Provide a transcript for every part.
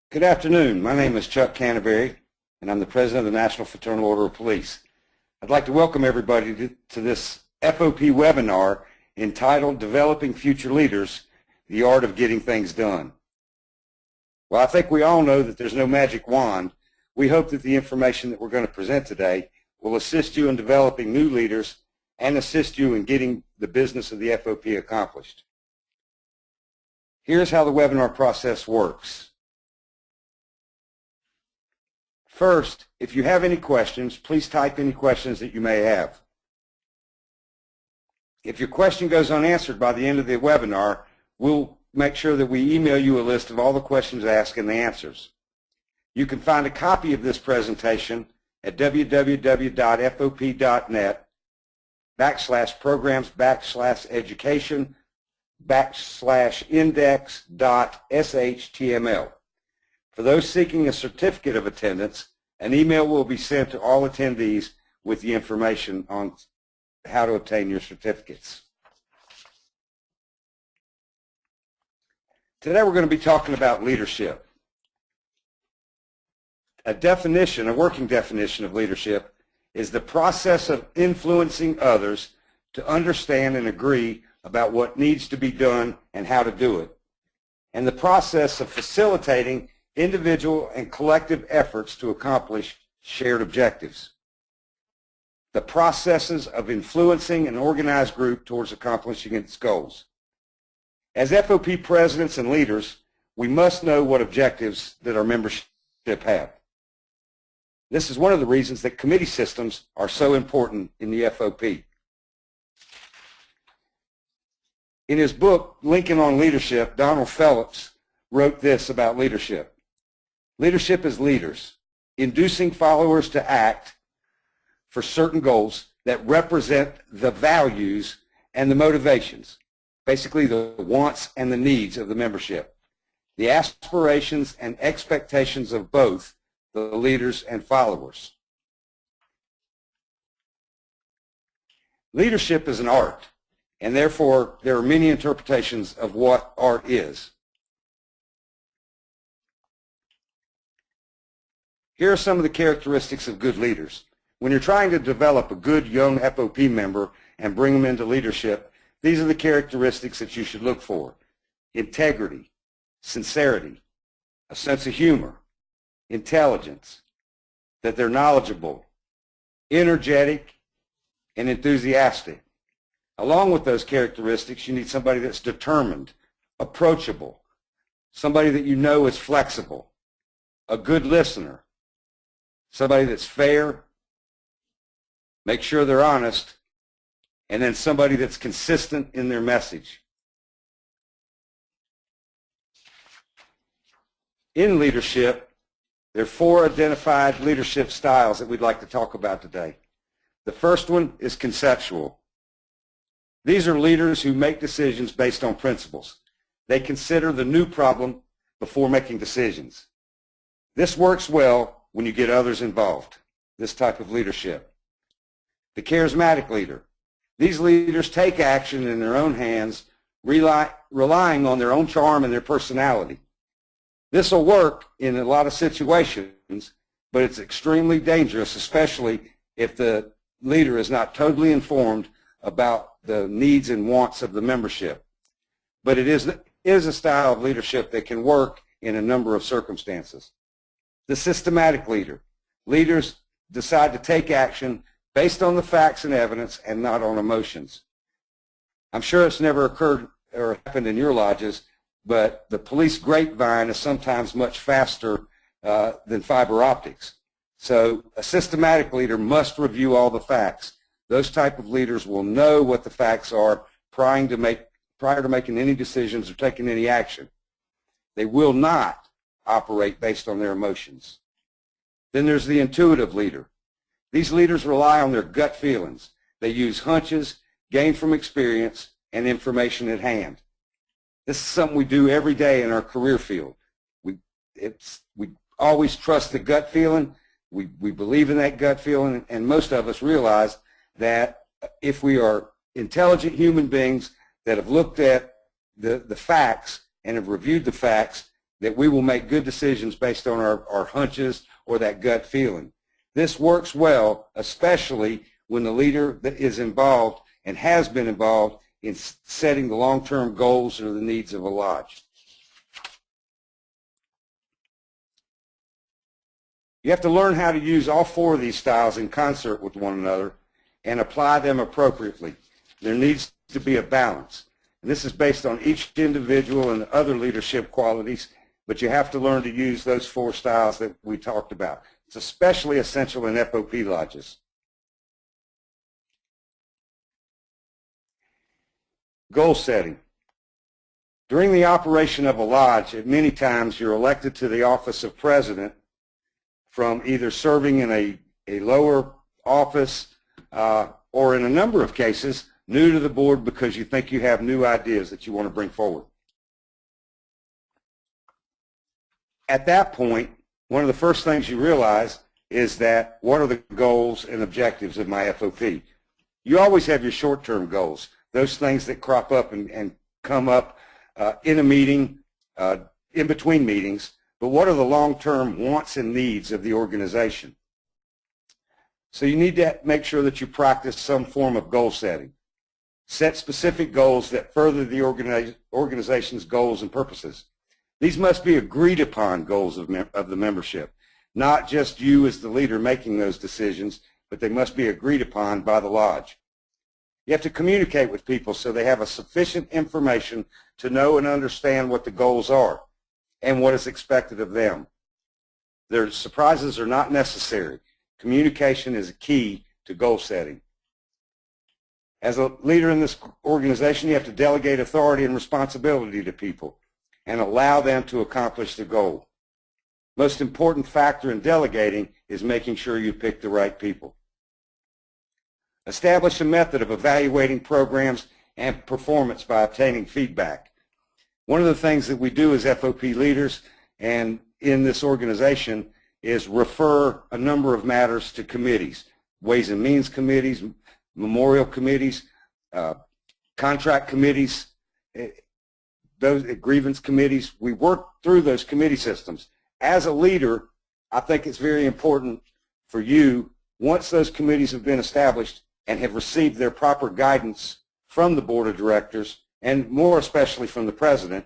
Good afternoon. My name is Chuck Canterbury, and I'm the President of the National Fraternal Order of Police. I'd like to welcome everybody to this FOP webinar entitled Developing Future Leaders, the Art of Getting Things Done. Well, I think we all know that there's no magic wand. We hope that the information that we're going to present today will assist you in developing new leaders and assist you in getting the business of the FOP accomplished. Here's how the webinar process works. First, if you have any questions, please type any questions that you may have. If your question goes unanswered by the end of the webinar, we'll make sure that we email you a list of all the questions asked and the answers. You can find a copy of this presentation at www.fop.net/programs/education/index.shtml. For those seeking a certificate of attendance, an email will be sent to all attendees with the information on how to obtain your certificates. Today we're going to be talking about leadership. A working definition of leadership is the process of influencing others to understand and agree about what needs to be done and how to do it, and the process of facilitating individual and collective efforts to accomplish shared objectives. The processes of influencing an organized group towards accomplishing its goals. As FOP presidents and leaders, we must know what objectives that our membership have. This is one of the reasons that committee systems are so important in the FOP. In his book, Lincoln on Leadership, Donald Phillips wrote this about leadership. Leadership is leaders, inducing followers to act for certain goals that represent the values and the motivations, basically the wants and the needs of the membership, the aspirations and expectations of both the leaders and followers. Leadership is an art, and therefore there are many interpretations of what art is. Here are some of the characteristics of good leaders. When you're trying to develop a good young FOP member and bring them into leadership, these are the characteristics that you should look for. Integrity, sincerity, a sense of humor, intelligence, that they're knowledgeable, energetic, and enthusiastic. Along with those characteristics, you need somebody that's determined, approachable, somebody that you know is flexible, a good listener, somebody that's fair, make sure they're honest, and then somebody that's consistent in their message. In leadership, there are 4 identified leadership styles that we'd like to talk about today. The first one is conceptual. These are leaders who make decisions based on principles. They consider the new problem before making decisions. This works well when you get others involved, this type of leadership. The charismatic leader. These leaders take action in their own hands, relying on their own charm and their personality. This will work in a lot of situations, but it's extremely dangerous, especially if the leader is not totally informed about the needs and wants of the membership. But it is a style of leadership that can work in a number of circumstances. The systematic leader. Leaders decide to take action based on the facts and evidence and not on emotions. I'm sure it's never occurred or happened in your lodges, but the police grapevine is sometimes much faster than fiber optics. So a systematic leader must review all the facts. Those type of leaders will know what the facts are prior to making any decisions or taking any action. They will not operate based on their emotions. Then there's the intuitive leader. These leaders rely on their gut feelings. They use hunches gained from experience and information at hand. This is something we do every day in our career field. We always trust the gut feeling. We believe in that gut feeling, and most of us realize that if we are intelligent human beings that have looked at the facts and have reviewed the facts, that we will make good decisions based on our hunches or that gut feeling. This works well, especially when the leader that is involved and has been involved in setting the long-term goals or the needs of a lodge. You have to learn how to use all four of these styles in concert with one another and apply them appropriately. There needs to be a balance. And this is based on each individual and other leadership qualities, but you have to learn to use those four styles that we talked about. It's especially essential in FOP lodges. Goal setting. During the operation of a lodge, at many times you're elected to the office of president from either serving in a lower office or in a number of cases, new to the board because you think you have new ideas that you want to bring forward. At that point, one of the first things you realize is that what are the goals and objectives of my FOP? You always have your short-term goals, those things that crop up and come up in a meeting, in between meetings, but what are the long-term wants and needs of the organization? So you need to make sure that you practice some form of goal setting. Set specific goals that further the organization's goals and purposes. These must be agreed upon goals of the membership, not just you as the leader making those decisions, but they must be agreed upon by the lodge. You have to communicate with people so they have a sufficient information to know and understand what the goals are and what is expected of them. Their surprises are not necessary. Communication is a key to goal setting. As a leader in this organization, you have to delegate authority and responsibility to people and allow them to accomplish the goal. Most important factor in delegating is making sure you pick the right people. Establish a method of evaluating programs and performance by obtaining feedback. One of the things that we do as FOP leaders and in this organization is refer a number of matters to committees, Ways and Means committees, memorial committees, contract committees, those grievance committees. We work through those committee systems. As a leader, I think it's very important for you, once those committees have been established and have received their proper guidance from the board of directors, and more especially from the president,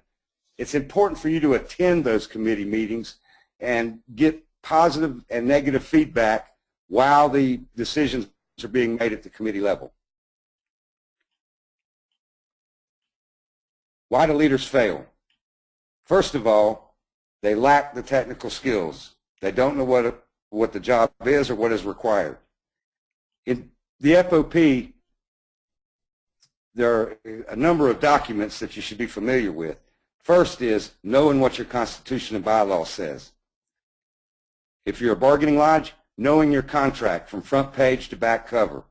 it's important for you to attend those committee meetings and get positive and negative feedback while the decisions are being made at the committee level. Why do leaders fail? First of all, they lack the technical skills. They don't know what the job is or what is required. In the FOP, there are a number of documents that you should be familiar with. First is knowing what your Constitution and bylaws says. If you're a bargaining lodge, knowing your contract from front page to back cover.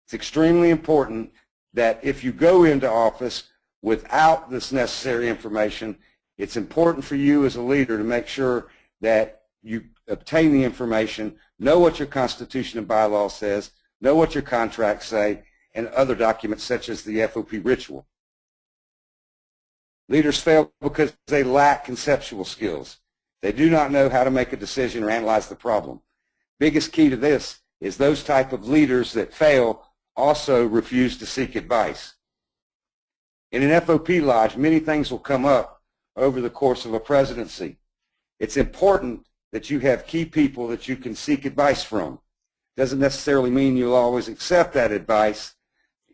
It's extremely important that if you go into office without this necessary information, it's important for you as a leader to make sure that you obtain the information, know what your Constitution and bylaws says, know what your contracts say, and other documents such as the FOP ritual. Leaders fail because they lack conceptual skills. They do not know how to make a decision or analyze the problem. Biggest key to this is those type of leaders that fail also refuse to seek advice. In an FOP lodge, many things will come up over the course of a presidency. It's important that you have key people that you can seek advice from. Doesn't necessarily mean you'll always accept that advice.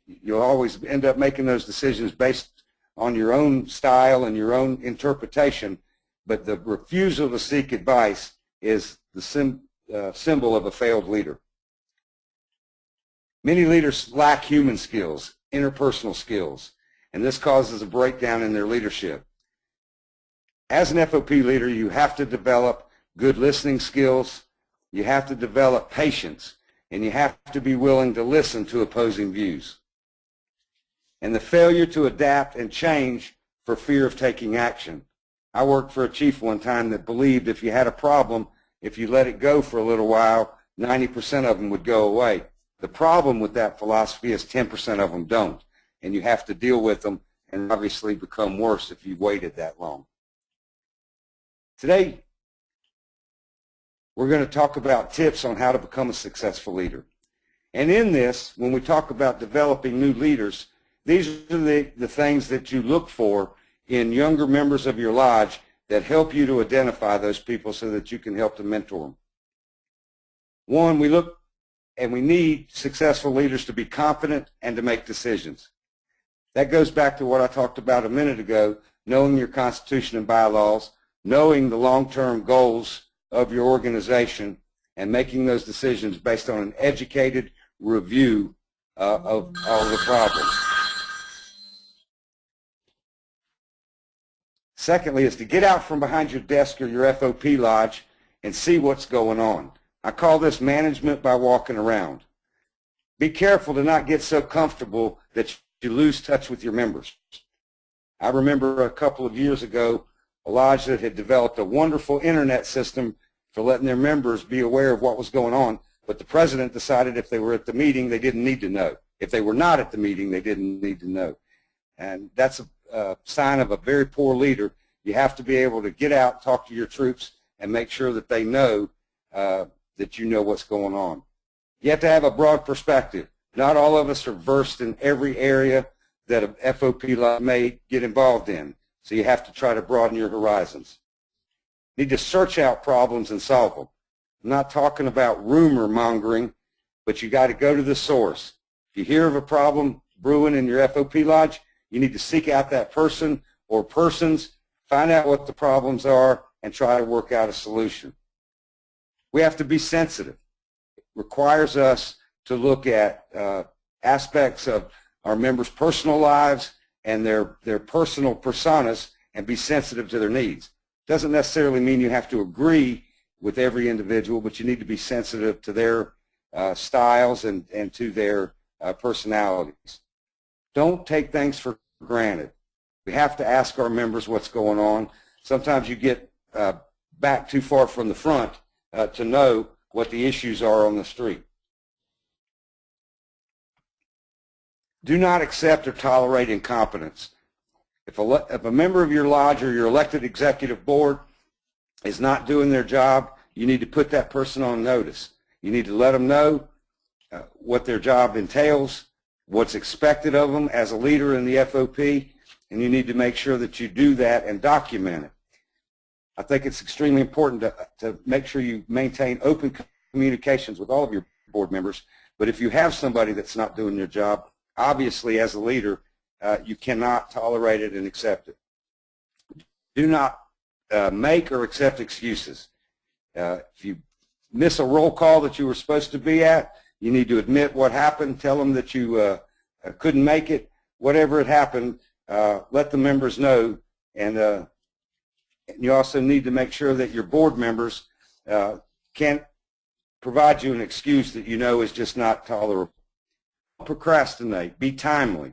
You'll always end up making those decisions based on your own style and your own interpretation, but the refusal to seek advice is the symbol of a failed leader. Many leaders lack human skills, interpersonal skills, and this causes a breakdown in their leadership. As an FOP leader, you have to develop good listening skills, you have to develop patience, and you have to be willing to listen to opposing views. And the failure to adapt and change for fear of taking action. I worked for a chief one time that believed if you had a problem, if you let it go for a little while, 90% of them would go away. The problem with that philosophy is 10% of them don't, and you have to deal with them and obviously become worse if you waited that long. Today, we're going to talk about tips on how to become a successful leader. And in this, when we talk about developing new leaders, these are the things that you look for in younger members of your lodge that help you to identify those people so that you can help to mentor them. One, we look and we need successful leaders to be confident and to make decisions. That goes back to what I talked about a minute ago, knowing your Constitution and bylaws, knowing the long-term goals of your organization, and making those decisions based on an educated review of all the problems. Secondly is to get out from behind your desk or your FOP lodge and see what's going on. I call this management by walking around. Be careful to not get so comfortable that you lose touch with your members. I remember a couple of years ago, a lodge that had developed a wonderful internet system for letting their members be aware of what was going on, but the president decided if they were at the meeting, they didn't need to know. If they were not at the meeting, they didn't need to know. And that's a sign of a very poor leader. You have to be able to get out, talk to your troops, and make sure that they know that you know what's going on. You have to have a broad perspective. Not all of us are versed in every area that a FOP may get involved in, so you have to try to broaden your horizons. You need to search out problems and solve them. I'm not talking about rumor mongering, but you got to go to the source. If you hear of a problem brewing in your FOP lodge, you need to seek out that person or persons, find out what the problems are, and try to work out a solution. We have to be sensitive. It requires us to look at aspects of our members' personal lives and their personal personas and be sensitive to their needs. Doesn't necessarily mean you have to agree with every individual, but you need to be sensitive to their styles and to their personalities. Don't take things for granted. We have to ask our members what's going on. Sometimes you get back too far from the front to know what the issues are on the street. Do not accept or tolerate incompetence. If a member of your lodge or your elected executive board is not doing their job, you need to put that person on notice. You need to let them know what their job entails, what's expected of them as a leader in the FOP, and you need to make sure that you do that and document it. I think it's extremely important to make sure you maintain open communications with all of your board members, but if you have somebody that's not doing their job, obviously as a leader, you cannot tolerate it and accept it. Do not make or accept excuses. If you miss a roll call that you were supposed to be at, you need to admit what happened, tell them that you couldn't make it. Whatever had happened, let the members know, and you also need to make sure that your board members can't provide you an excuse that you know is just not tolerable. Don't procrastinate. Be timely.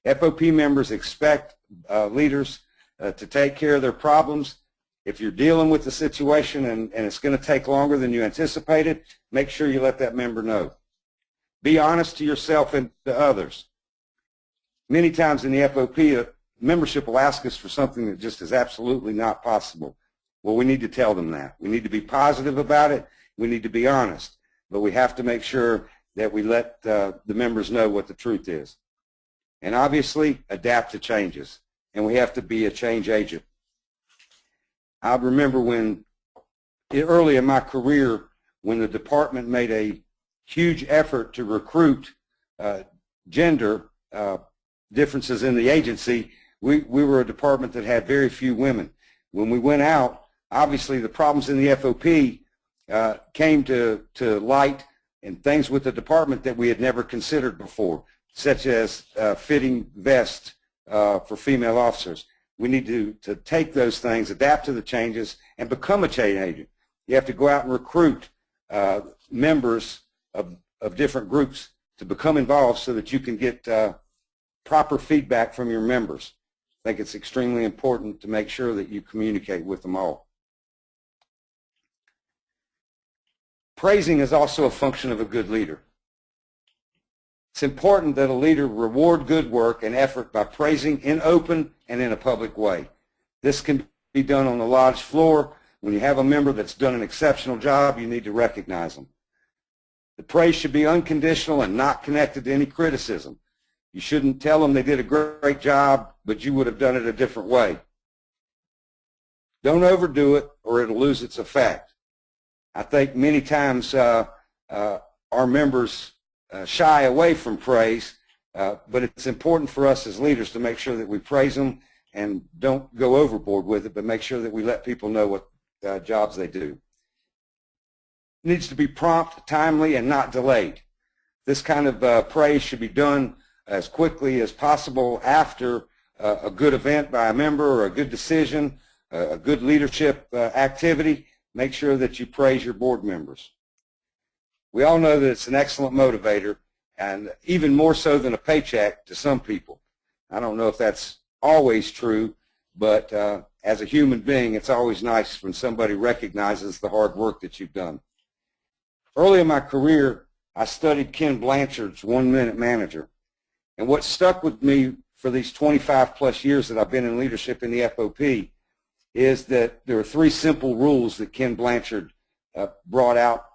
FOP members expect leaders to take care of their problems. If you're dealing with the situation and it's going to take longer than you anticipated, make sure you let that member know. Be honest to yourself and to others. Many times in the FOP, membership will ask us for something that just is absolutely not possible. Well, we need to tell them that. We need to be positive about it. We need to be honest. But we have to make sure that we let the members know what the truth is. And obviously, adapt to changes. And we have to be a change agent. I remember when, early in my career, when the department made a huge effort to recruit gender differences in the agency, we were a department that had very few women. When we went out, obviously the problems in the FOP came to light, and things with the department that we had never considered before, such as fitting vests for female officers. We need to take those things, adapt to the changes, and become a change agent. You have to go out and recruit members of different groups to become involved so that you can get proper feedback from your members. I think it's extremely important to make sure that you communicate with them all. Praising is also a function of a good leader. It's important that a leader reward good work and effort by praising in open and in a public way. This can be done on the lodge floor. When you have a member that's done an exceptional job, you need to recognize them. The praise should be unconditional and not connected to any criticism. You shouldn't tell them they did a great job, but you would have done it a different way. Don't overdo it or it'll lose its effect. I think many times our members shy away from praise, but it's important for us as leaders to make sure that we praise them and don't go overboard with it, but make sure that we let people know what jobs they do. It needs to be prompt, timely, and not delayed. This kind of praise should be done as quickly as possible after a good event by a member or a good decision, a good leadership activity. Make sure that you praise your board members. We all know that it's an excellent motivator, and even more so than a paycheck to some people. I don't know if that's always true, but as a human being, it's always nice when somebody recognizes the hard work that you've done. Early in my career, I studied Ken Blanchard's 1 Minute Manager. And what stuck with me for these 25 plus years that I've been in leadership in the FOP is that there are 3 simple rules that Ken Blanchard brought out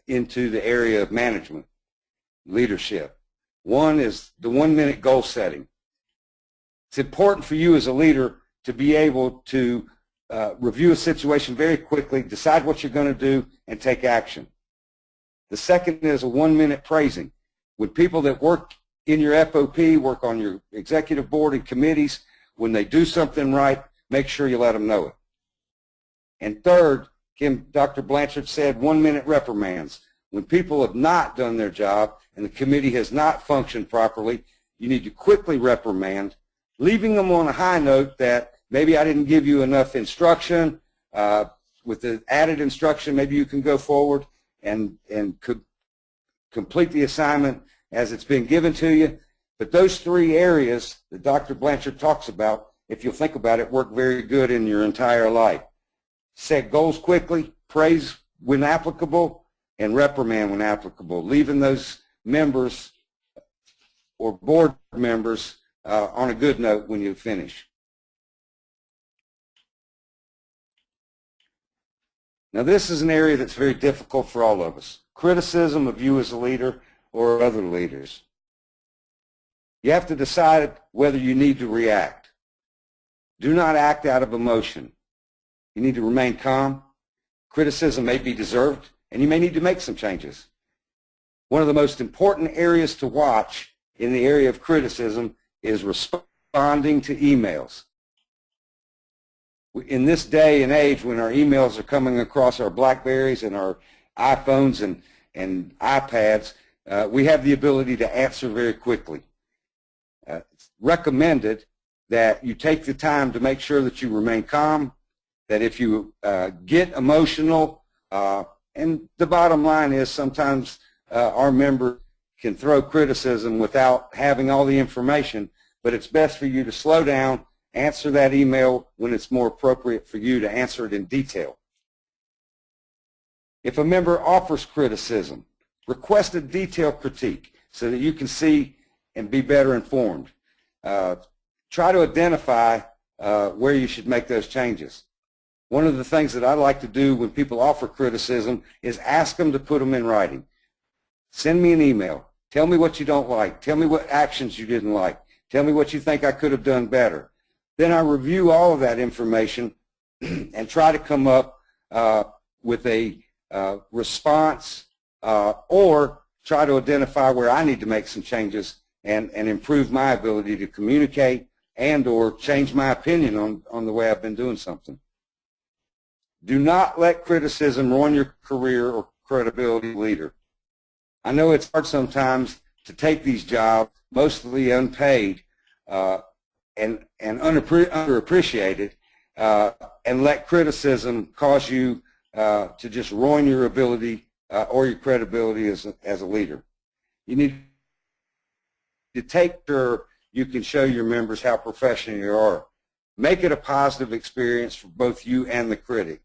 into the area of management, leadership. One is the 1 minute goal setting. It's important for you as a leader to be able to review a situation very quickly, decide what you're going to do, and take action. The second is a 1 minute praising. When people that work in your FOP, work on your executive board and committees, when they do something right, make sure you let them know it. And third, Dr. Blanchard said 1 minute reprimands. When people have not done their job and the committee has not functioned properly, you need to quickly reprimand, leaving them on a high note that maybe I didn't give you enough instruction. With the added instruction, maybe you can go forward and could complete the assignment as it's been given to you. But those 3 areas that Dr. Blanchard talks about, if you'll think about it, work very good in your entire life. Set goals quickly, praise when applicable, and reprimand when applicable, leaving those members or board members on a good note when you finish. Now, this is an area that's very difficult for all of us. Criticism of you as a leader or other leaders. You have to decide whether you need to react. Do not act out of emotion. You need to remain calm. Criticism may be deserved, and you may need to make some changes. One of the most important areas to watch in the area of criticism is responding to emails. In this day and age when our emails are coming across our BlackBerries and our iPhones and iPads, we have the ability to answer very quickly. It's recommended that you take the time to make sure that you remain calm, that if you get emotional, and the bottom line is sometimes our members can throw criticism without having all the information, but it's best for you to slow down, answer that email when it's more appropriate for you to answer it in detail. If a member offers criticism, request a detailed critique so that you can see and be better informed. Try to identify where you should make those changes. One of the things that I like to do when people offer criticism is ask them to put them in writing. Send me an email. Tell me what you don't like. Tell me what actions you didn't like. Tell me what you think I could have done better. Then I review all of that information and try to come up with a response or try to identify where I need to make some changes and improve my ability to communicate and or change my opinion on the way I've been doing something. Do not let criticism ruin your career or credibility as a leader. I know it's hard sometimes to take these jobs, mostly unpaid and underappreciated, and let criticism cause you to just ruin your ability or your credibility as a leader. You need to take sure you can show your members how professional you are. Make it a positive experience for both you and the critic.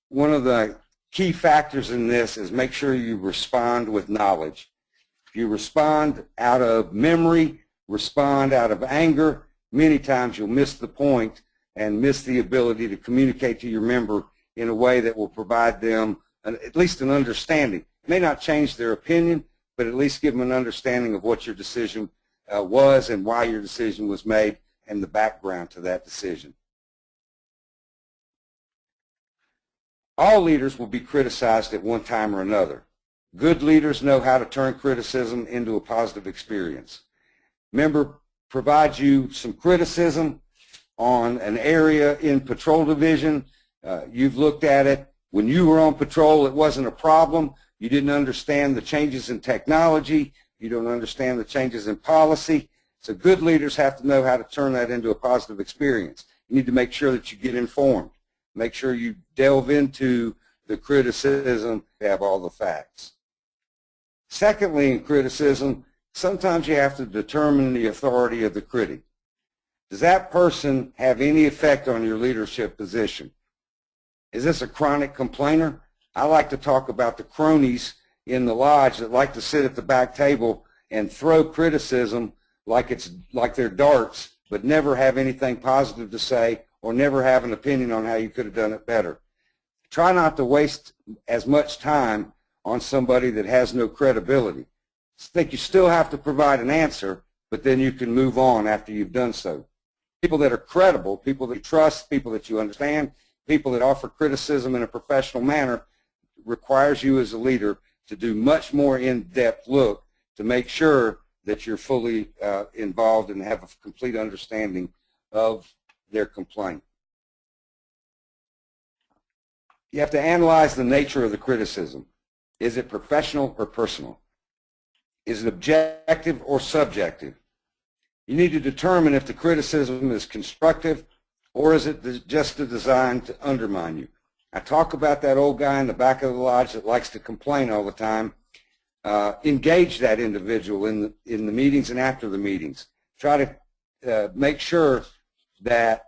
One of the key factors in this is make sure you respond with knowledge. If you respond out of memory, respond out of anger, many times you'll miss the point and miss the ability to communicate to your member in a way that will provide them at least an understanding. It may not change their opinion, but at least give them an understanding of what your decision was and why your decision was made and the background to that decision. All leaders will be criticized at one time or another. Good leaders know how to turn criticism into a positive experience. Member provides you some criticism on an area in patrol division. You've looked at it. When you were on patrol, it wasn't a problem. You didn't understand the changes in technology. You don't understand the changes in policy. So good leaders have to know how to turn that into a positive experience. You need to make sure that you get informed. Make sure you delve into the criticism, have all the facts. Secondly, in criticism, sometimes you have to determine the authority of the critic. Does that person have any effect on your leadership position? Is this a chronic complainer? I like to talk about the cronies in the lodge that like to sit at the back table and throw criticism like they're darts, but never have anything positive to say or never have an opinion on how you could have done it better. Try not to waste as much time on somebody that has no credibility. I think you still have to provide an answer, but then you can move on after you've done so. People that are credible, people that you trust, people that you understand, people that offer criticism in a professional manner requires you as a leader to do much more in-depth look to make sure that you're fully involved and have a complete understanding of their complaint. You have to analyze the nature of the criticism. Is it professional or personal? Is it objective or subjective? You need to determine if the criticism is constructive or is it just designed to undermine you. I talk about that old guy in the back of the lodge that likes to complain all the time. Engage that individual in the meetings and after the meetings. Try to make sure that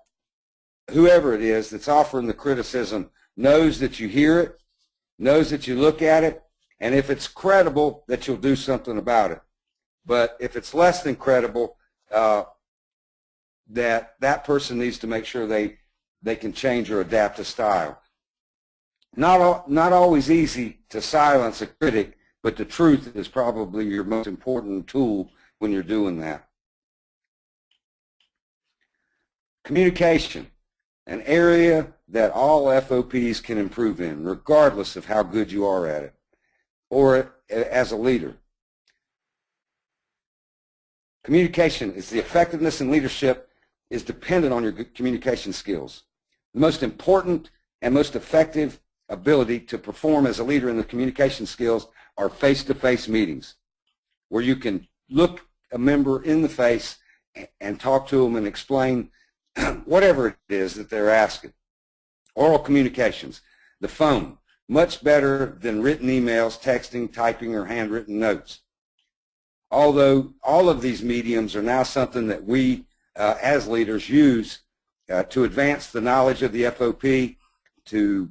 whoever it is that's offering the criticism knows that you hear it, knows that you look at it, and if it's credible, that you'll do something about it. But if it's less than credible, that person needs to make sure they can change or adapt a style. Not always easy to silence a critic, but the truth is probably your most important tool when you're doing that. Communication, an area that all FOPs can improve in, regardless of how good you are at it, or as a leader. Communication is the effectiveness in leadership is dependent on your communication skills. The most important and most effective ability to perform as a leader in the communication skills are face-to-face meetings, where you can look a member in the face and talk to them and explain whatever it is that they're asking. Oral communications, the phone, much better than written emails, texting, typing, or handwritten notes. Although all of these mediums are now something that we as leaders use to advance the knowledge of the FOP, to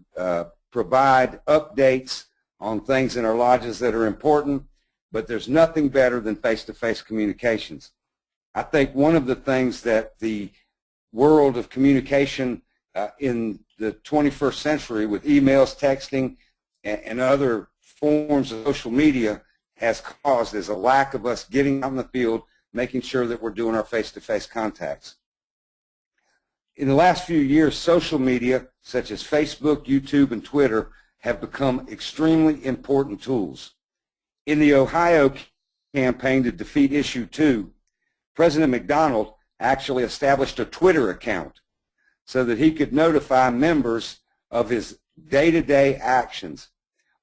provide updates on things in our lodges that are important, but there's nothing better than face-to-face communications. I think one of the things that the world of communication in the 21st century with emails, texting, and other forms of social media has caused is a lack of us getting out in the field, making sure that we're doing our face-to-face contacts. In the last few years, social media such as Facebook, YouTube, and Twitter have become extremely important tools. In the Ohio campaign to defeat Issue 2, President McDonald actually established a Twitter account so that he could notify members of his day-to-day actions.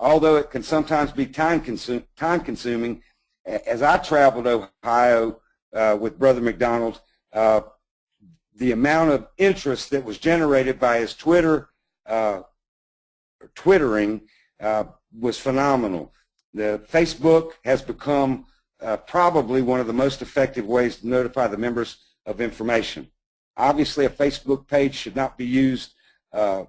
Although it can sometimes be time-consuming, as I traveled Ohio with Brother McDonald, the amount of interest that was generated by his twittering was phenomenal. The Facebook has become probably one of the most effective ways to notify the members of information. Obviously, a Facebook page should not be used for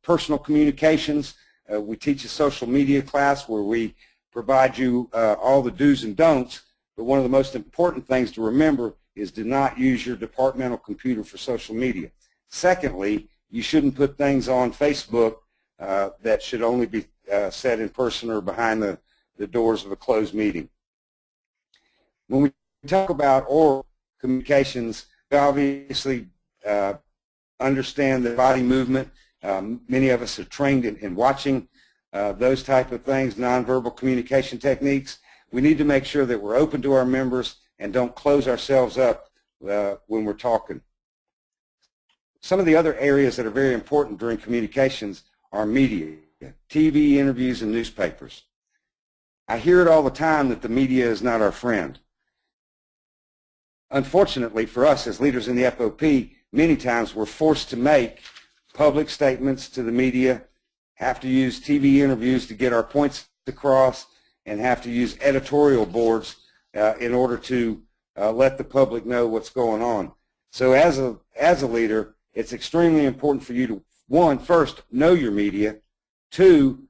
personal communications. We teach a social media class where we provide you all the do's and don'ts, but one of the most important things to remember is do not use your departmental computer for social media. Secondly, you shouldn't put things on Facebook that should only be said in person or behind the doors of a closed meeting. When we talk about oral communications, we obviously understand the body movement. Many of us are trained in watching those type of things, nonverbal communication techniques. We need to make sure that we're open to our members and don't close ourselves up when we're talking. Some of the other areas that are very important during communications are media, TV, interviews, and newspapers. I hear it all the time that the media is not our friend. Unfortunately for us as leaders in the FOP, many times we're forced to make public statements to the media, have to use TV interviews to get our points across, and have to use editorial boards in order to let the public know what's going on. So as a leader, it's extremely important for you to, one, first, know your media, two,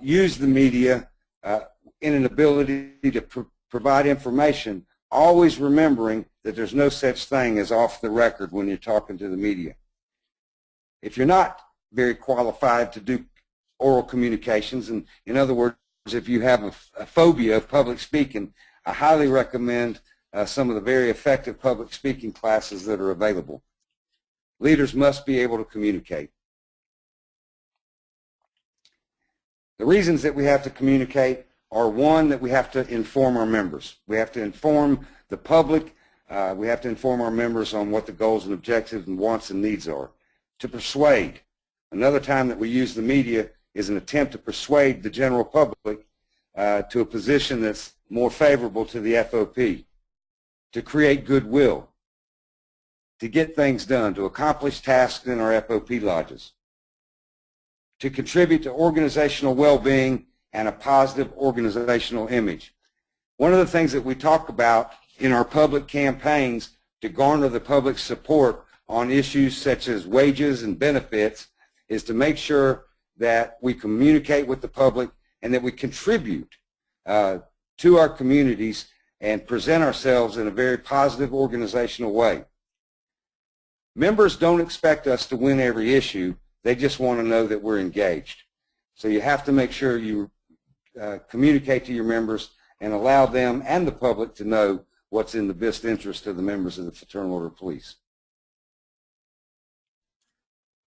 use the media in an ability to provide information, always remembering that there's no such thing as off the record when you're talking to the media. If you're not very qualified to do oral communications, and in other words, if you have a phobia of public speaking, I highly recommend some of the very effective public speaking classes that are available. Leaders must be able to communicate. The reasons that we have to communicate are, one, that we have to inform our members. We have to inform the public. We have to inform our members on what the goals and objectives and wants and needs are. To persuade. Another time that we use the media is an attempt to persuade the general public to a position that's more favorable to the FOP. To create goodwill. To get things done, to accomplish tasks in our FOP lodges. To contribute to organizational well-being and a positive organizational image. One of the things that we talk about in our public campaigns to garner the public's support on issues such as wages and benefits is to make sure that we communicate with the public and that we contribute to our communities and present ourselves in a very positive organizational way. Members don't expect us to win every issue. They just want to know that we're engaged. So you have to make sure you communicate to your members and allow them and the public to know what's in the best interest of the members of the Fraternal Order of Police.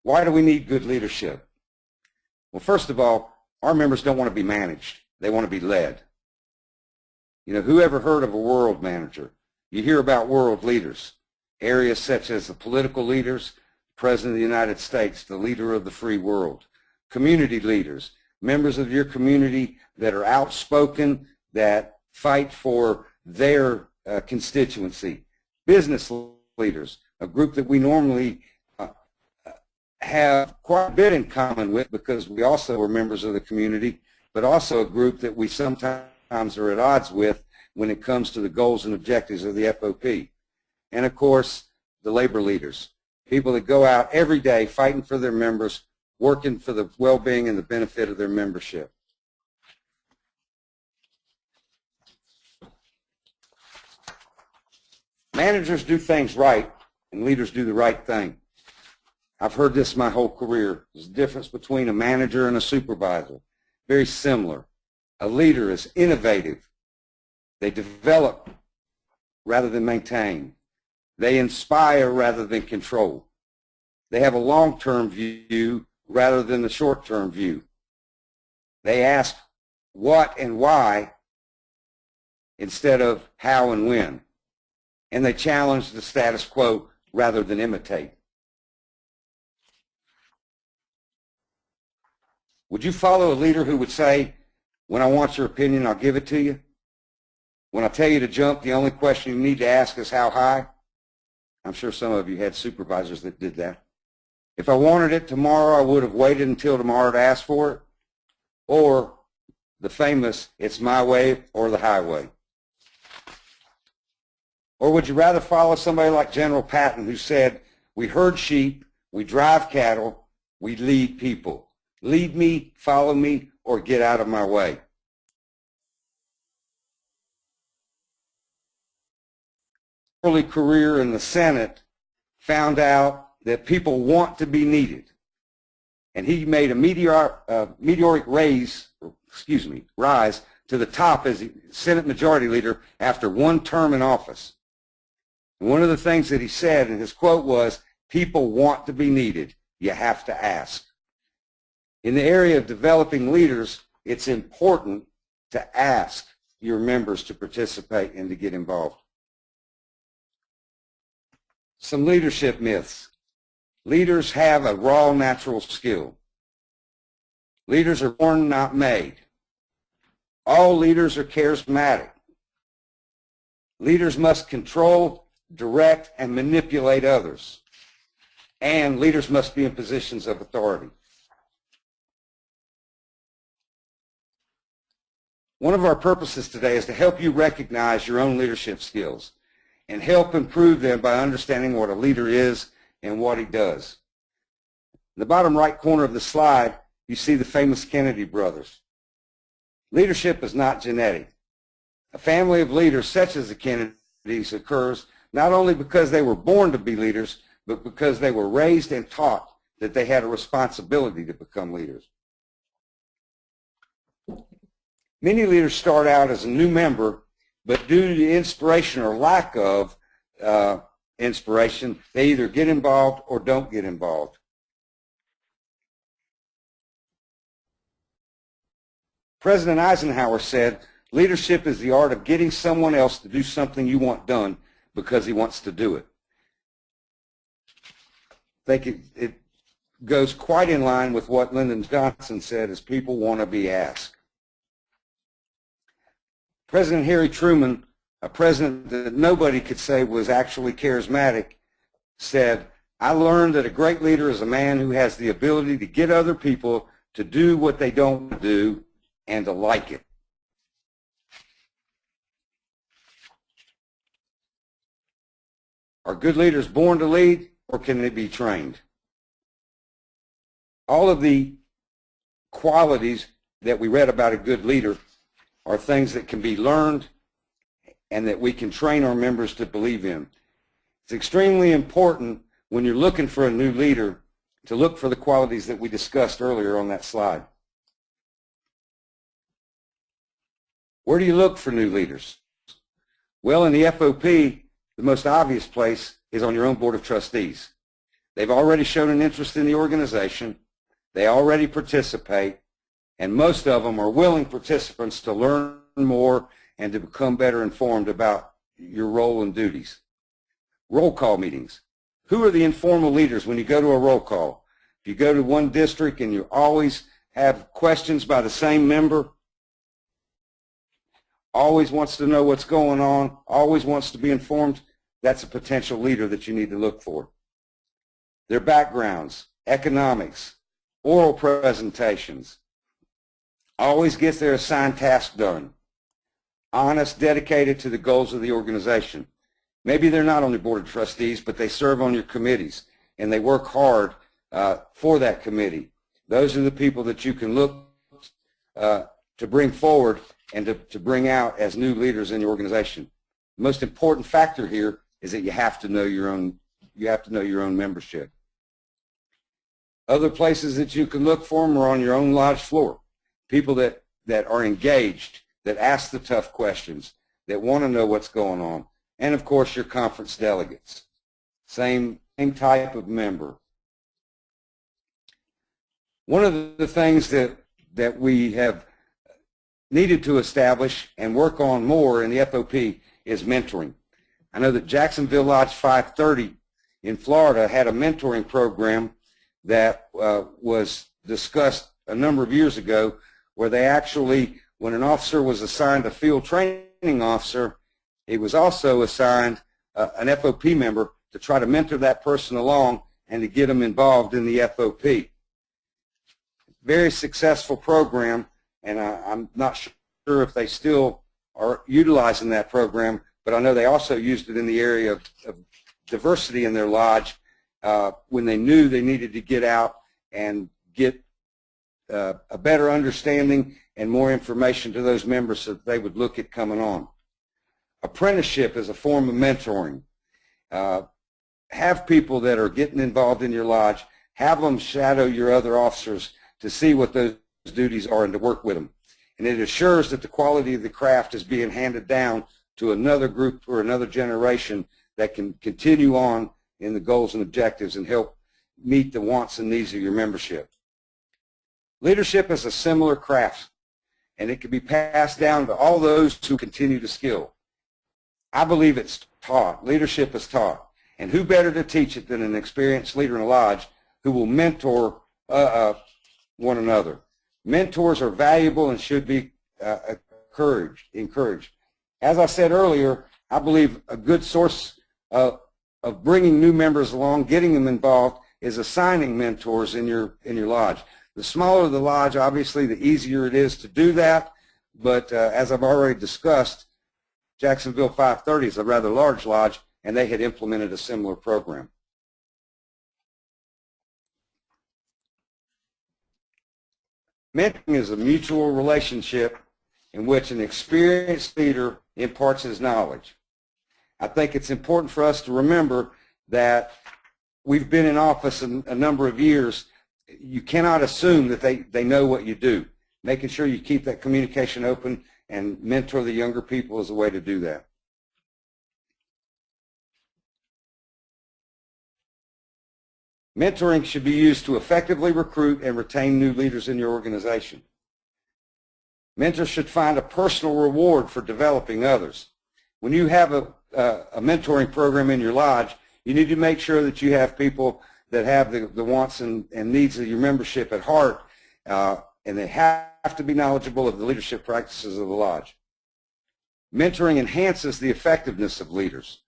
Why do we need good leadership? Well, first of all, our members don't want to be managed. They want to be led. You know, who ever heard of a world manager? You hear about world leaders. Areas such as the political leaders, President of the United States, the leader of the free world. Community leaders, members of your community that are outspoken, that fight for their constituency. Business leaders, a group that we normally have quite a bit in common with because we also are members of the community, but also a group that we sometimes are at odds with when it comes to the goals and objectives of the FOP. And of course, the labor leaders, people that go out every day fighting for their members, working for the well-being and the benefit of their membership. Managers do things right, and leaders do the right thing. I've heard this my whole career. There's a difference between a manager and a supervisor. Very similar. A leader is innovative. They develop rather than maintain. They inspire rather than control. They have a long-term view rather than the short-term view. They ask what and why instead of how and when. And they challenge the status quo rather than imitate. Would you follow a leader who would say, when I want your opinion, I'll give it to you? When I tell you to jump, the only question you need to ask is how high? I'm sure some of you had supervisors that did that. If I wanted it tomorrow, I would have waited until tomorrow to ask for it. Or the famous, it's my way or the highway. Or would you rather follow somebody like General Patton who said, we herd sheep, we drive cattle, we lead people. Lead me, follow me, or get out of my way. Early career in the Senate, found out that people want to be needed. And he made a meteoric rise to the top as Senate Majority Leader after one term in office. And one of the things that he said, and his quote was, "People want to be needed. You have to ask." In the area of developing leaders, it's important to ask your members to participate and to get involved. Some leadership myths. Leaders have a raw natural skill. Leaders are born, not made. All leaders are charismatic. Leaders must control, direct, and manipulate others. And leaders must be in positions of authority. One of our purposes today is to help you recognize your own leadership skills and help improve them by understanding what a leader is and what he does. In the bottom right corner of the slide, you see the famous Kennedy brothers. Leadership is not genetic. A family of leaders such as the Kennedys occurs not only because they were born to be leaders, but because they were raised and taught that they had a responsibility to become leaders. Many leaders start out as a new member, but due to the inspiration or lack of inspiration, they either get involved or don't get involved. President Eisenhower said, "Leadership is the art of getting someone else to do something you want done because he wants to do it." I think it goes quite in line with what Lyndon Johnson said, is people want to be asked. President Harry Truman, a president that nobody could say was actually charismatic, said, "I learned that a great leader is a man who has the ability to get other people to do what they don't do and to like it." Are good leaders born to lead, or can they be trained? All of the qualities that we read about a good leader are things that can be learned and that we can train our members to believe in. It's extremely important when you're looking for a new leader to look for the qualities that we discussed earlier on that slide. Where do you look for new leaders? Well, in the FOP, the most obvious place is on your own board of trustees. They've already shown an interest in the organization. They already participate, and most of them are willing participants to learn more and to become better informed about your role and duties. Roll call meetings. Who are the informal leaders when you go to a roll call? If you go to one district and you always have questions by the same member, always wants to know what's going on, always wants to be informed, that's a potential leader that you need to look for. Their backgrounds, economics, oral presentations, always gets their assigned task done, honest, dedicated to the goals of the organization. Maybe they're not on the board of trustees, but they serve on your committees, and they work hard for that committee. Those are the people that you can look to bring forward and to bring out as new leaders in the organization. The most important factor here is that you have to know your own membership. Other places that you can look for them are on your own lodge floor. People that are engaged, that ask the tough questions, that want to know what's going on. And of course your conference delegates. Same type of member. One of the things that we have needed to establish and work on more in the FOP is mentoring. I know that Jacksonville Lodge 530 in Florida had a mentoring program that was discussed a number of years ago, where they actually, when an officer was assigned a field training officer, he was also assigned an FOP member to try to mentor that person along and to get them involved in the FOP. Very successful program, and I'm not sure if they still are utilizing that program, but I know they also used it in the area of diversity in their lodge when they knew they needed to get out and get a better understanding and more information to those members so that they would look at coming on. Apprenticeship is a form of mentoring. have people that are getting involved in your lodge, have them shadow your other officers to see what those duties are and to work with them. And it assures that the quality of the craft is being handed down to another group or another generation that can continue on in the goals and objectives and help meet the wants and needs of your membership. Leadership is a similar craft, and it can be passed down to all those who continue the skill. I believe it's taught. Leadership is taught. And who better to teach it than an experienced leader in a lodge who will mentor one another. Mentors are valuable and should be encouraged. As I said earlier, I believe a good source of bringing new members along, getting them involved, is assigning mentors in your lodge. The smaller the lodge, obviously, the easier it is to do that. But as I've already discussed, Jacksonville 530 is a rather large lodge, and they had implemented a similar program. Mentoring is a mutual relationship in which an experienced leader imparts his knowledge. I think it's important for us to remember that we've been in office a number of years. You cannot assume that they know what you do. Making sure you keep that communication open and mentor the younger people is a way to do that. Mentoring should be used to effectively recruit and retain new leaders in your organization. Mentors should find a personal reward for developing others. When you have a mentoring program in your lodge, you need to make sure that you have people that have the wants and needs of your membership at heart, and they have to be knowledgeable of the leadership practices of the lodge. Mentoring enhances the effectiveness of leaders.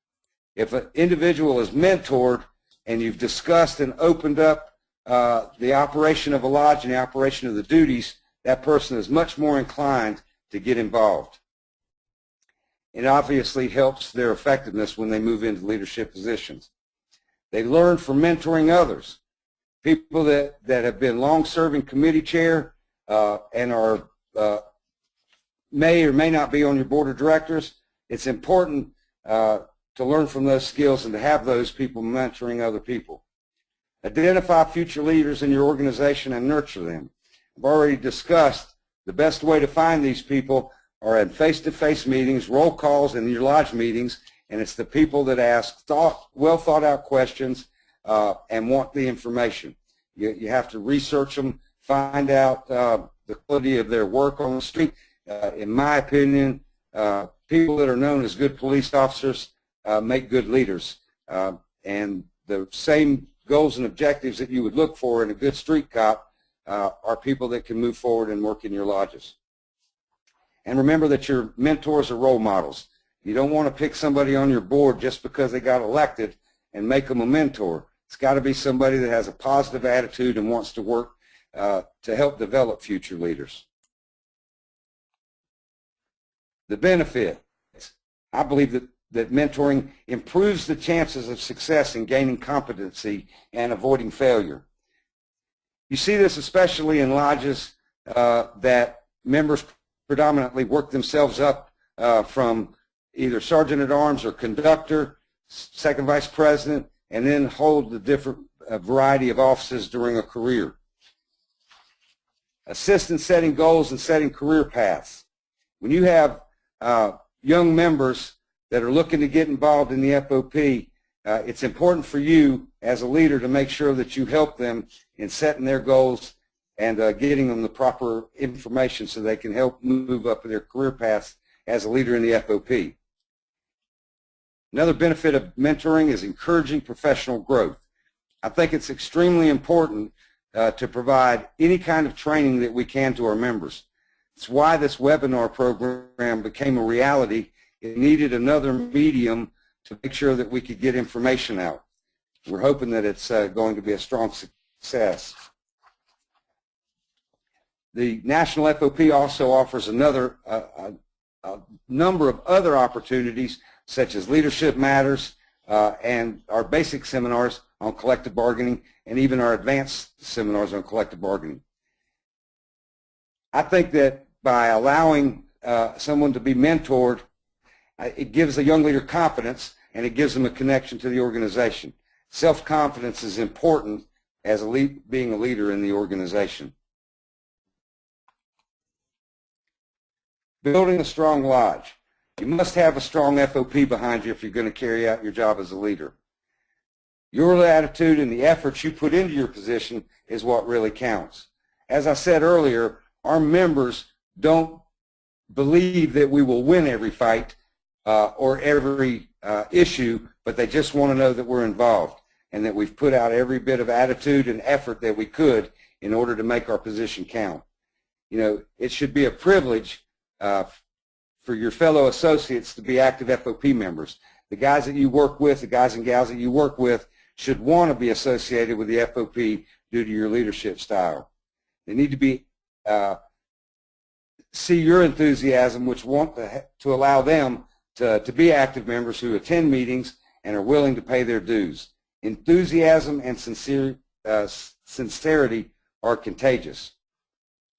If an individual is mentored and you've discussed and opened up the operation of a lodge and the operation of the duties, that person is much more inclined to get involved. It obviously helps their effectiveness when they move into leadership positions. They learn from mentoring others, people that have been long-serving committee chair and are may or may not be on your board of directors. It's important to learn from those skills and to have those people mentoring other people. Identify future leaders in your organization and nurture them. I've already discussed the best way to find these people are in face-to-face meetings, roll calls, and your lodge meetings, and it's the people that ask well thought out questions and want the information. You have to research them, find out the quality of their work on the street. In my opinion, people that are known as good police officers make good leaders. And the same goals and objectives that you would look for in a good street cop are people that can move forward and work in your lodges. And remember that your mentors are role models. You don't want to pick somebody on your board just because they got elected and make them a mentor. It's got to be somebody that has a positive attitude and wants to work to help develop future leaders. The benefit, I believe that mentoring improves the chances of success in gaining competency and avoiding failure. You see this especially in lodges that members predominantly work themselves up from either sergeant at arms or conductor, second vice president, and then hold the different variety of offices during a career. Assist in setting goals and setting career paths. When you have young members that are looking to get involved in the FOP, it's important for you as a leader to make sure that you help them in setting their goals and getting them the proper information so they can help move up in their career paths as a leader in the FOP. Another benefit of mentoring is encouraging professional growth. I think it's extremely important to provide any kind of training that we can to our members. It's why this webinar program became a reality. It needed another medium to make sure that we could get information out. We're hoping that it's going to be a strong success. The National FOP also offers a number of other opportunities, such as Leadership Matters and our basic seminars on collective bargaining, and even our advanced seminars on collective bargaining. I think that by allowing someone to be mentored, it gives a young leader confidence, and it gives them a connection to the organization. Self-confidence is important as being a leader in the organization. Building a strong lodge. You must have a strong FOP behind you if you're going to carry out your job as a leader. Your attitude and the efforts you put into your position is what really counts. As I said earlier, our members don't believe that we will win every fight or every issue, but they just want to know that we're involved and that we've put out every bit of attitude and effort that we could in order to make our position count. You know, it should be a privilege for your fellow associates to be active FOP members. The guys that you work with, the guys and gals that you work with, should want to be associated with the FOP due to your leadership style. They need to be see your enthusiasm, which want to allow them to be active members who attend meetings and are willing to pay their dues. Enthusiasm and sincerity are contagious.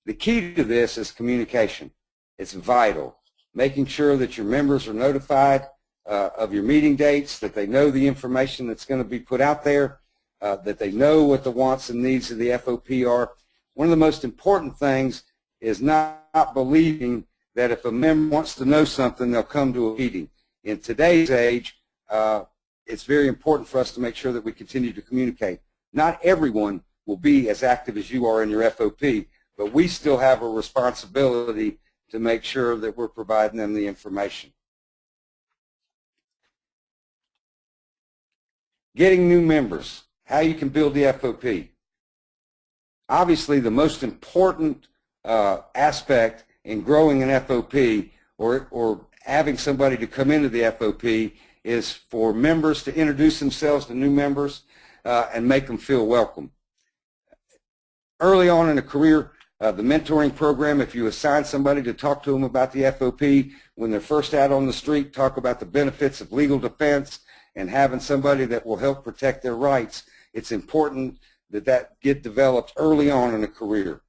The key to this is communication. It's vital. Making sure that your members are notified of your meeting dates, that they know the information that's going to be put out there, that they know what the wants and needs of the FOP are. One of the most important things is not believing that if a member wants to know something, they'll come to a meeting. In today's age, it's very important for us to make sure that we continue to communicate. Not everyone will be as active as you are in your FOP, but we still have a responsibility to make sure that we're providing them the information. Getting new members, how you can build the FOP. Obviously, the most important aspect in growing an FOP or having somebody to come into the FOP is for members to introduce themselves to new members and make them feel welcome. Early on in a career, the mentoring program, if you assign somebody to talk to them about the FOP, when they're first out on the street, talk about the benefits of legal defense and having somebody that will help protect their rights, it's important that that get developed early on in a career.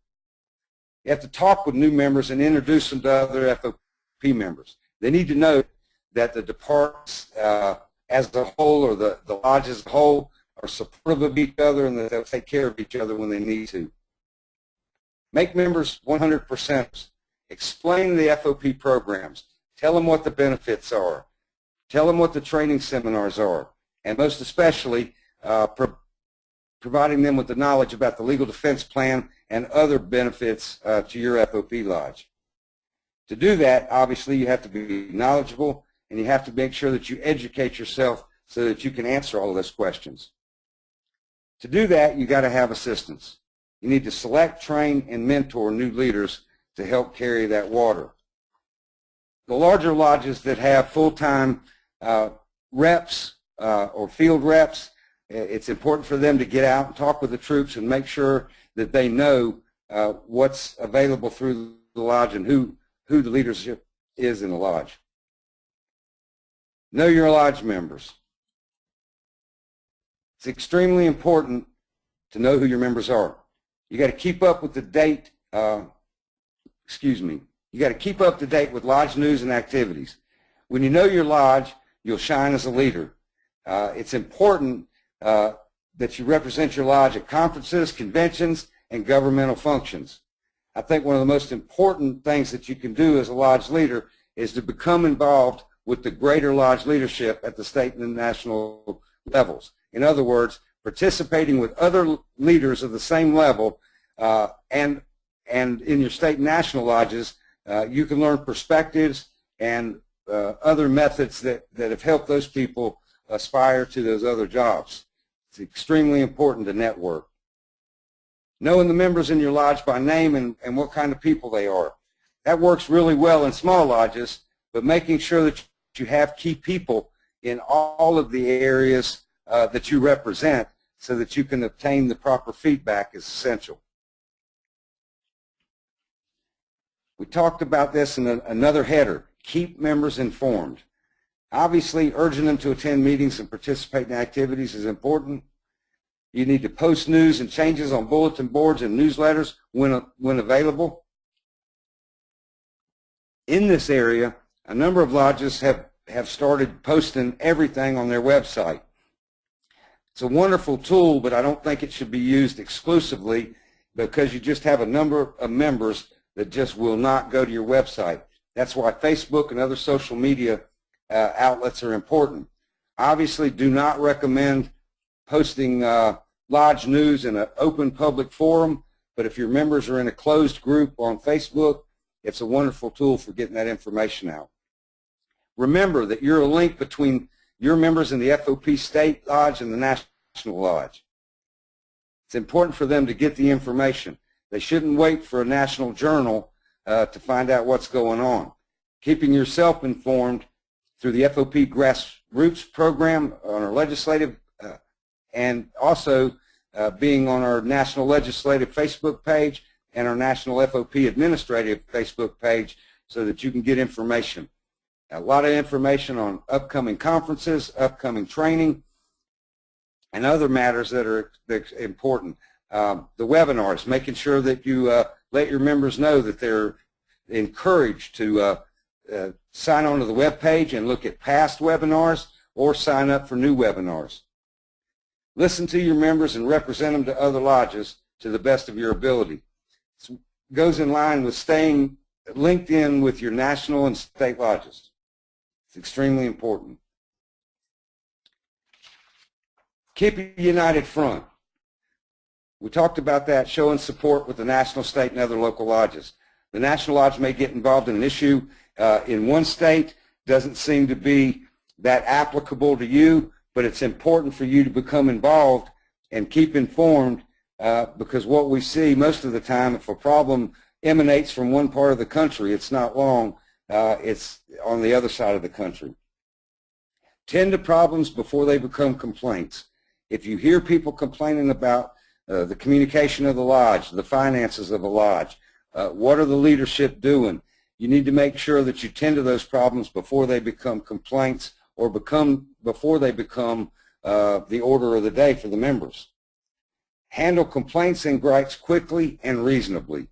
You have to talk with new members and introduce them to other FOP members. They need to know that the departments as a whole or the lodge as a whole are supportive of each other and that they'll take care of each other when they need to. Make members 100%. Explain the FOP programs. Tell them what the benefits are. Tell them what the training seminars are. And most especially, providing them with the knowledge about the legal defense plan and other benefits to your FOP lodge. To do that, obviously, you have to be knowledgeable and you have to make sure that you educate yourself so that you can answer all of those questions. To do that, you got to have assistance. You need to select, train, and mentor new leaders to help carry that water. The larger lodges that have full-time reps or field reps, it's important for them to get out and talk with the troops and make sure that they know what's available through the lodge and who the leadership is in the lodge. Know your lodge members. It's extremely important to know who your members are. You got to keep up with the date, you got to keep up to date with lodge news and activities. When you know your lodge, you'll shine as a leader. It's important that you represent your lodge at conferences, conventions, and governmental functions. I think one of the most important things that you can do as a lodge leader is to become involved with the greater lodge leadership at the state and the national levels. In other words, participating with other leaders of the same level and in your state and national lodges, you can learn perspectives and other methods that have helped those people aspire to those other jobs. It's extremely important to network. Knowing the members in your lodge by name and what kind of people they are. That works really well in small lodges, but making sure that you have key people in all of the areas that you represent so that you can obtain the proper feedback is essential. We talked about this in another header. Keep members informed. Obviously, urging them to attend meetings and participate in activities is important. You need to post news and changes on bulletin boards and newsletters when available. In this area, a number of lodges have started posting everything on their website. It's a wonderful tool, but I don't think it should be used exclusively because you just have a number of members that just will not go to your website. That's why Facebook and other social media outlets are important. Obviously, do not recommend posting lodge news in an open public forum, but if your members are in a closed group on Facebook, it's a wonderful tool for getting that information out. Remember that you're a link between your members in the FOP State Lodge and the National Lodge. It's important for them to get the information. They shouldn't wait for a national journal to find out what's going on. Keeping yourself informed through the FOP Grassroots program on our legislative and also being on our National Legislative Facebook page and our National FOP Administrative Facebook page so that you can get information. A lot of information on upcoming conferences, upcoming training, and other matters that are important. The webinars, making sure that you let your members know that they're encouraged to sign on to the web page and look at past webinars or sign up for new webinars. Listen to your members and represent them to other lodges to the best of your ability. It goes in line with staying linked in with your national and state lodges. It's extremely important. Keep a united front. We talked about that, showing support with the national, state, and other local lodges. The national lodge may get involved in an issue in one state, doesn't seem to be that applicable to you, but it's important for you to become involved and keep informed because what we see most of the time, if a problem emanates from one part of the country, it's not long, it's on the other side of the country. Tend to problems before they become complaints. If you hear people complaining about the communication of the lodge, the finances of the lodge, what are the leadership doing, you need to make sure that you tend to those problems before they become complaints or before they become the order of the day for the members. Handle complaints and gripes quickly and reasonably.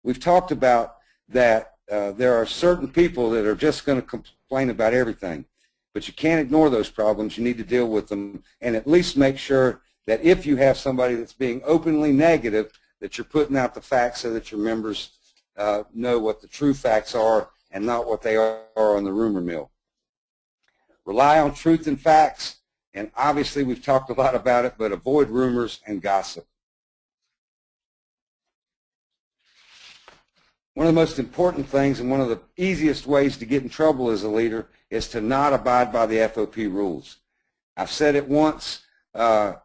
We've talked about that there are certain people that are just going to complain about everything, but you can't ignore those problems. You need to deal with them and at least make sure that if you have somebody that's being openly negative, that you're putting out the facts so that your members know what the true facts are and not what they are on the rumor mill. Rely on truth and facts, and obviously we've talked a lot about it, but avoid rumors and gossip. One of the most important things and one of the easiest ways to get in trouble as a leader is to not abide by the FOP rules. I've said it once, in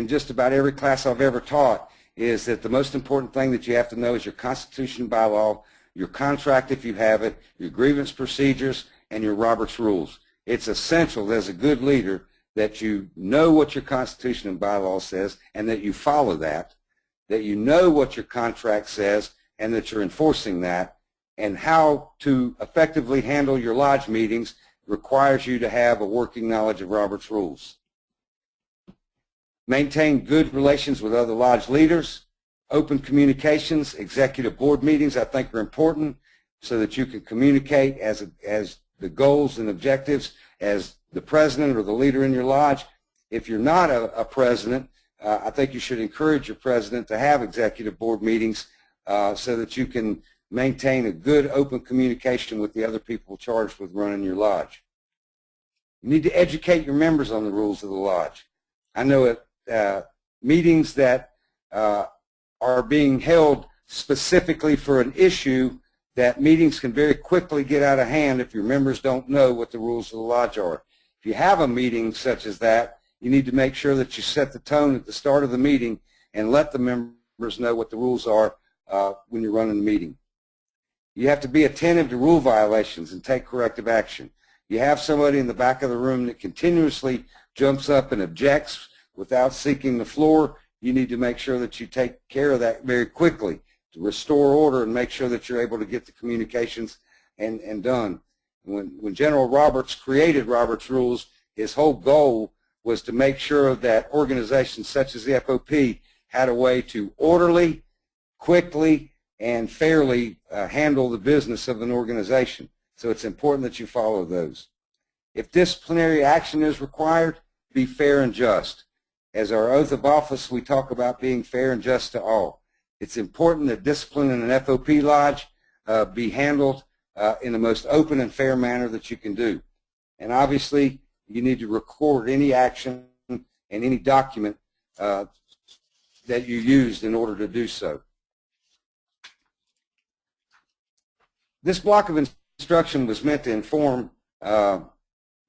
just about every class I've ever taught, is that the most important thing that you have to know is your Constitution and bylaw, your contract if you have it, your grievance procedures, and your Roberts Rules. It's essential as a good leader that you know what your Constitution and bylaw says and that you follow that you know what your contract says and that you're enforcing that, and how to effectively handle your lodge meetings requires you to have a working knowledge of Roberts Rules. Maintain good relations with other lodge leaders. Open communications, executive board meetings I think are important so that you can communicate as the goals and objectives as the president or the leader in your lodge. If you're not a president, I think you should encourage your president to have executive board meetings so that you can maintain a good open communication with the other people charged with running your lodge. You need to educate your members on the rules of the lodge. I know at meetings that are being held specifically for an issue, that meetings can very quickly get out of hand if your members don't know what the rules of the lodge are. If you have a meeting such as that, you need to make sure that you set the tone at the start of the meeting and let the members know what the rules are when you're running the meeting. You have to be attentive to rule violations and take corrective action. You have somebody in the back of the room that continuously jumps up and objects without seeking the floor. You need to make sure that you take care of that very quickly to restore order and make sure that you're able to get the communications and done. When General Roberts created Roberts Rules, his whole goal was to make sure that organizations such as the FOP had a way to orderly, quickly, and fairly handle the business of an organization. So it's important that you follow those. If disciplinary action is required, be fair and just. As our oath of office, we talk about being fair and just to all. It's important that discipline in an FOP lodge be handled in the most open and fair manner that you can do. And obviously, you need to record any action and any document that you used in order to do so. This block of instruction was meant to inform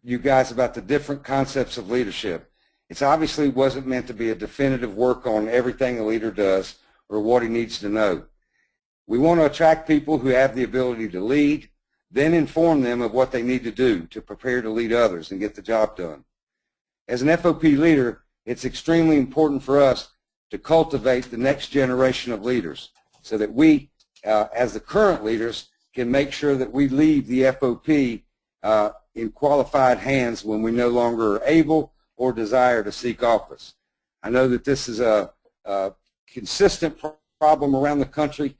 you guys about the different concepts of leadership. It obviously wasn't meant to be a definitive work on everything a leader does or what he needs to know. We want to attract people who have the ability to lead, then inform them of what they need to do to prepare to lead others and get the job done. As an FOP leader, it's extremely important for us to cultivate the next generation of leaders so that we, as the current leaders, can make sure that we leave the FOP in qualified hands when we no longer are able or desire to seek office. I know that this is a consistent problem around the country.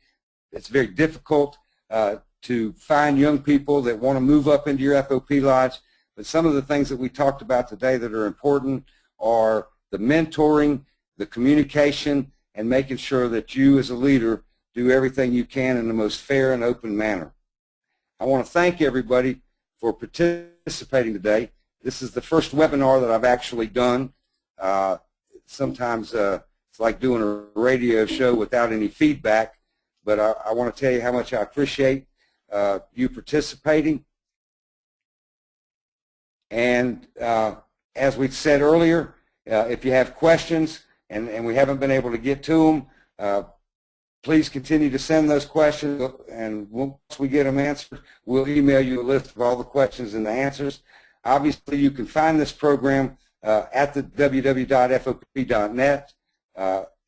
It's very difficult to find young people that want to move up into your FOP lodge, but some of the things that we talked about today that are important are the mentoring, the communication, and making sure that you as a leader do everything you can in the most fair and open manner. I want to thank everybody for participating today. This is the first webinar that I've actually done. Sometimes it's like doing a radio show without any feedback, but I want to tell you how much I appreciate you participating. And as we said earlier, if you have questions and we haven't been able to get to them, please continue to send those questions, and once we get them answered, we'll email you a list of all the questions and the answers. Obviously, you can find this program at the www.fop.net,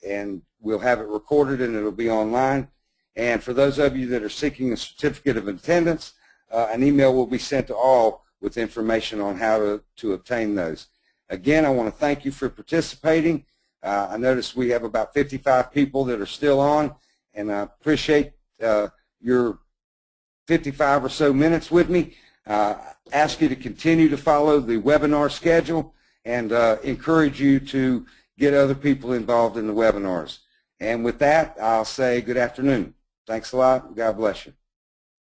and we'll have it recorded and it'll be online. And for those of you that are seeking a certificate of attendance, an email will be sent to all with information on how to obtain those. Again, I want to thank you for participating. I noticed we have about 55 people that are still on, and I appreciate your 55 or so minutes with me. Ask you to continue to follow the webinar schedule and encourage you to get other people involved in the webinars. And with that, I'll say good afternoon. Thanks a lot. God bless you.